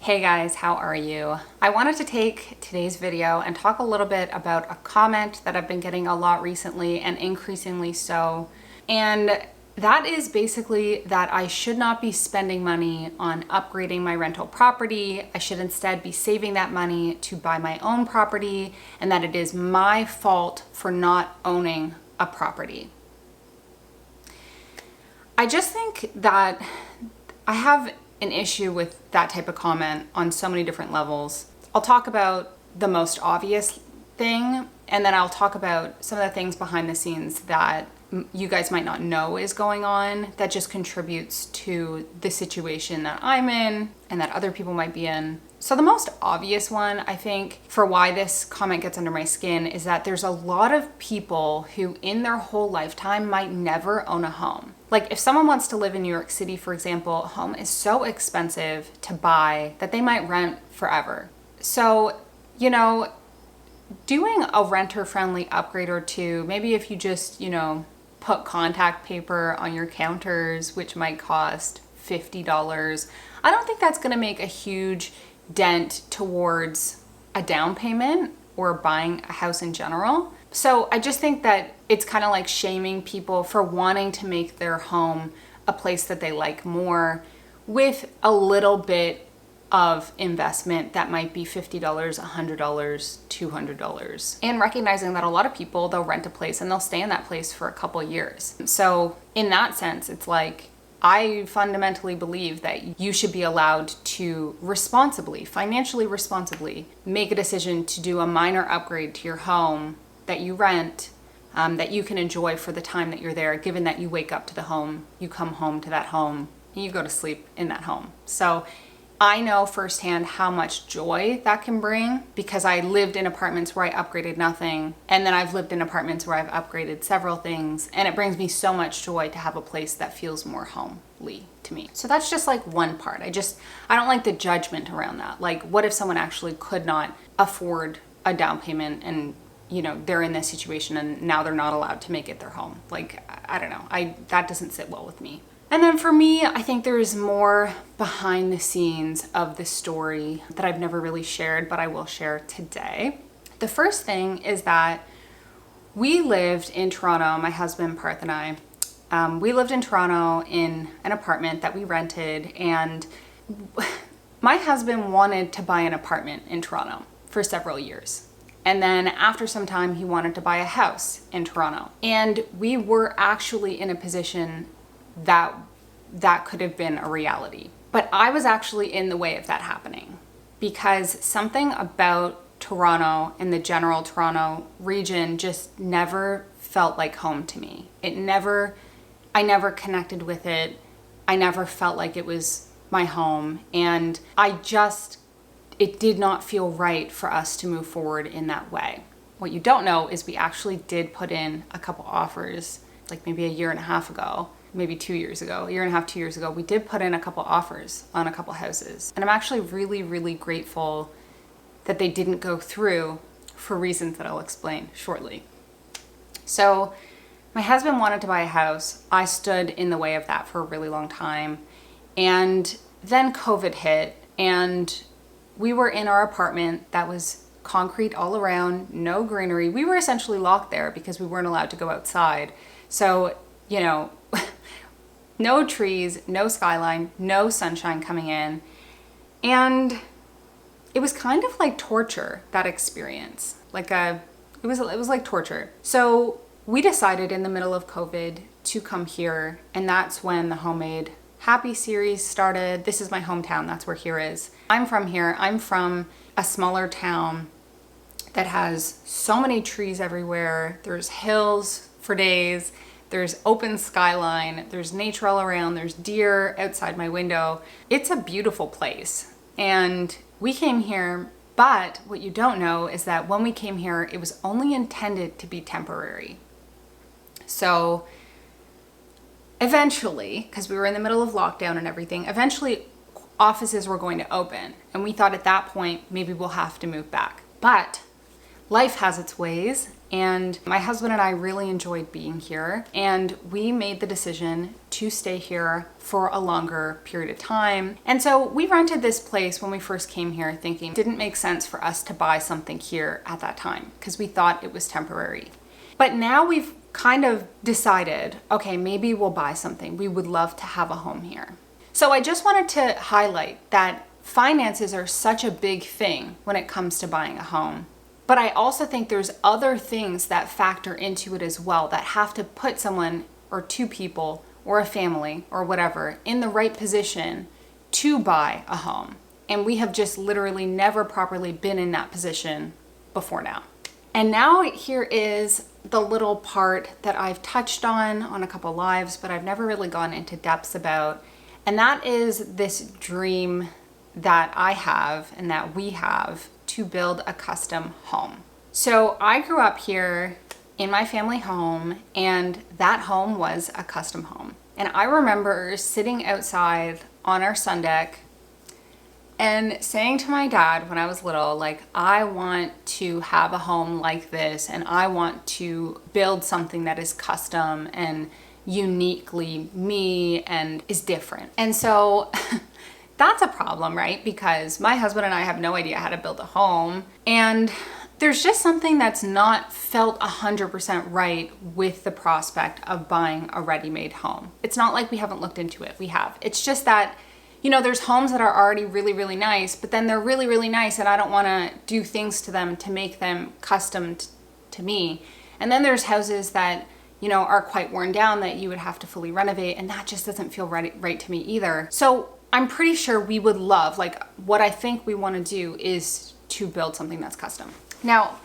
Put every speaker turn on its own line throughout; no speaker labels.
Hey guys, how are you? I wanted to take today's video and talk a little bit about a comment that I've been getting a lot recently and increasingly so. And that is basically that I should not be spending money on upgrading my rental property. I should instead be saving that money to buy my own property, and that it is my fault for not owning a property. I just think that I have an issue with that type of comment on so many different levels. I'll talk about the most obvious thing, and then I'll talk about some of the things behind the scenes that you guys might not know is going on that just contributes to the situation that I'm in and that other people might be in. So the most obvious one, I think, for why this comment gets under my skin is that there's a lot of people who in their whole lifetime might never own a home. Like if someone wants to live in New York City, for example, a home is so expensive to buy that they might rent forever. So, doing a renter-friendly upgrade or two, maybe if you just, put contact paper on your counters, which might cost $50, I don't think that's gonna make a huge dent towards a down payment or buying a house in general. So I just think that it's kind of like shaming people for wanting to make their home a place that they like more with a little bit of investment that might be $50, $100, $200. And recognizing that a lot of people, they'll rent a place and they'll stay in that place for a couple years. So in that sense, it's like, I fundamentally believe that you should be allowed to responsibly, financially responsibly, make a decision to do a minor upgrade to your home that you rent, that you can enjoy for the time that you're there, given that you wake up to the home, you come home to that home, and you go to sleep in that home. So I know firsthand how much joy that can bring because I lived in apartments where I upgraded nothing, and then I've lived in apartments where I've upgraded several things, and it brings me so much joy to have a place that feels more homely to me. So that's just like one part. I don't like the judgment around that. Like, what if someone actually could not afford a down payment and they're in this situation and now they're not allowed to make it their home? Like, I don't know. That doesn't sit well with me. And then for me, I think there is more behind the scenes of the story that I've never really shared, but I will share today. The first thing is that we lived in Toronto, my husband Parth and I. We lived in Toronto in an apartment that we rented, and my husband wanted to buy an apartment in Toronto for several years. And then after some time, he wanted to buy a house in Toronto. And we were actually in a position that could have been a reality. But I was actually in the way of that happening because something about Toronto and the general Toronto region just never felt like home to me. I never connected with it. I never felt like it was my home. And it did not feel right for us to move forward in that way. What you don't know is we actually did put in a couple offers, like maybe a year and a half ago, maybe 2 years ago, a year and a half, 2 years ago, we did put in a couple offers on a couple houses. And I'm actually really, really grateful that they didn't go through for reasons that I'll explain shortly. So my husband wanted to buy a house. I stood in the way of that for a really long time. And then COVID hit, and we were in our apartment that was concrete all around, no greenery. We were essentially locked there because we weren't allowed to go outside. So, no trees, no skyline, no sunshine coming in. And it was kind of like torture, that experience. It was like torture. So we decided in the middle of COVID to come here, and that's when the Homemade Happy series started. This is my hometown, that's where here is. I'm from here. I'm from a smaller town that has so many trees everywhere. There's hills for days. There's open skyline, there's nature all around, there's deer outside my window. It's a beautiful place. And we came here, but what you don't know is that when we came here, it was only intended to be temporary. So eventually, because we were in the middle of lockdown and everything, eventually offices were going to open. And we thought at that point, maybe we'll have to move back. But life has its ways, and my husband and I really enjoyed being here, and we made the decision to stay here for a longer period of time. And so we rented this place when we first came here, thinking it didn't make sense for us to buy something here at that time because we thought it was temporary. But now we've kind of decided, okay, maybe we'll buy something. We would love to have a home here. So I just wanted to highlight that finances are such a big thing when it comes to buying a home. But I also think there's other things that factor into it as well that have to put someone or two people or a family or whatever in the right position to buy a home. And we have just literally never properly been in that position before now. And now here is the little part that I've touched on a couple lives, but I've never really gone into depths about. And that is this dream that I have and that we have to build a custom home. So I grew up here in my family home, and that home was a custom home. And I remember sitting outside on our sun deck and saying to my dad when I was little, like, I want to have a home like this, and I want to build something that is custom and uniquely me and is different. And so that's a problem, right? Because my husband and I have no idea how to build a home, and there's just something that's not felt 100% right with the prospect of buying a ready-made home. It's not like we haven't looked into it. We have. It's just that, you know, there's homes that are already really, really nice, but then they're really, really nice, and I don't want to do things to them to make them custom to me. And then there's houses that, you know, are quite worn down that you would have to fully renovate, and that just doesn't feel right to me either. So I'm pretty sure we would love, like, what I think we want to do is to build something that's custom. Now,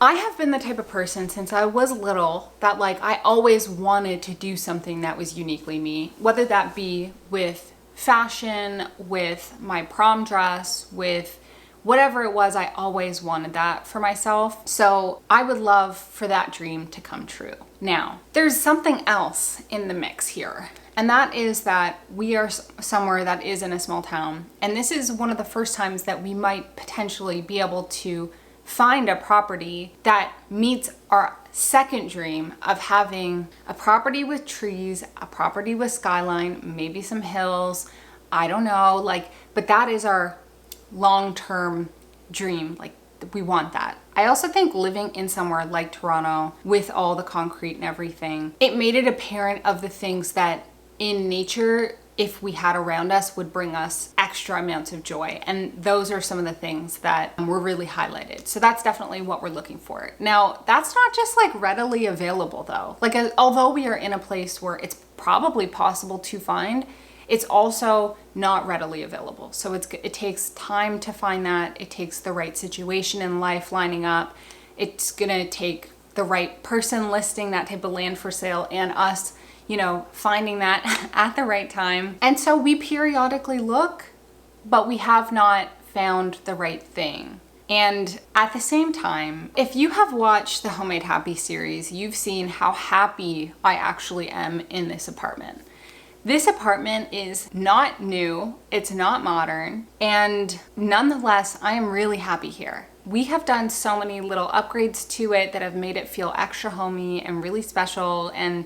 I have been the type of person since I was little that, like, I always wanted to do something that was uniquely me, whether that be with fashion, with my prom dress, with whatever it was. I always wanted that for myself. So I would love for that dream to come true. Now, there's something else in the mix here. And that is that we are somewhere that is in a small town. And this is one of the first times that we might potentially be able to find a property that meets our second dream of having a property with trees, a property with skyline, maybe some hills. I don't know, like, but that is our long-term dream. Like, we want that. I also think living in somewhere like Toronto with all the concrete and everything, it made it apparent of the things that in nature, if we had around us, would bring us extra amounts of joy. And those are some of the things that were really highlighted. So that's definitely what we're looking for. Now, that's not just like readily available though. Like, although we are in a place where it's probably possible to find, it's also not readily available. So it takes time to find that. It takes the right situation in life lining up. It's gonna take the right person listing that type of land for sale, and us, you know, finding that at the right time. And so we periodically look, but we have not found the right thing. And at the same time, if you have watched the Homemade Happy series, you've seen how happy I actually am in this apartment. This apartment is not new, it's not modern, and nonetheless, I am really happy here. We have done so many little upgrades to it that have made it feel extra homey and really special, and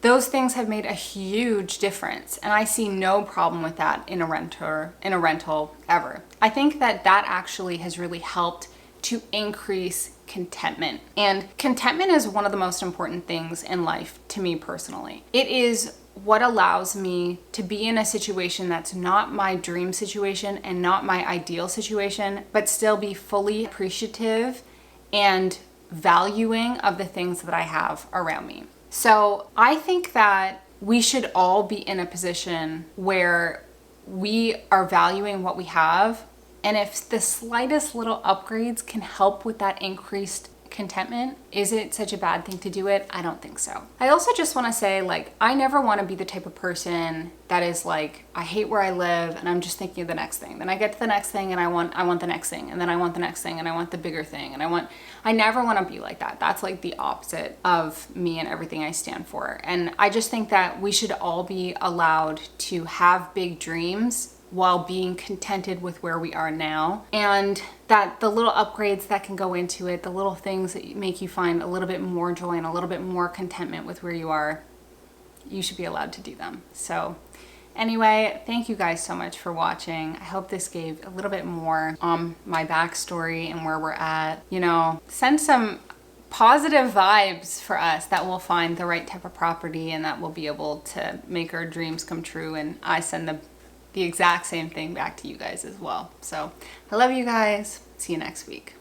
those things have made a huge difference, and I see no problem with that in a rental ever. I think that actually has really helped to increase contentment. And contentment is one of the most important things in life to me personally. It is what allows me to be in a situation that's not my dream situation and not my ideal situation, but still be fully appreciative and valuing of the things that I have around me. So I think that we should all be in a position where we are valuing what we have. And if the slightest little upgrades can help with that increased contentment, is it such a bad thing to do it? I don't think so. I also just want to say, like, I never want to be the type of person that is like, I hate where I live and I'm just thinking of the next thing. Then I get to the next thing and I want the next thing, and then I want the next thing and I want the bigger thing, and I never want to be like that. That's like the opposite of me and everything I stand for. And I just think that we should all be allowed to have big dreams, while being contented with where we are now. And that the little upgrades that can go into it, the little things that make you find a little bit more joy and a little bit more contentment with where you are, you should be allowed to do them. So anyway, thank you guys so much for watching. I hope this gave a little bit more on my backstory and where we're at. You know, send some positive vibes for us that we'll find the right type of property and that we'll be able to make our dreams come true. And I send the exact same thing back to you guys as well. So I love you guys. See you next week.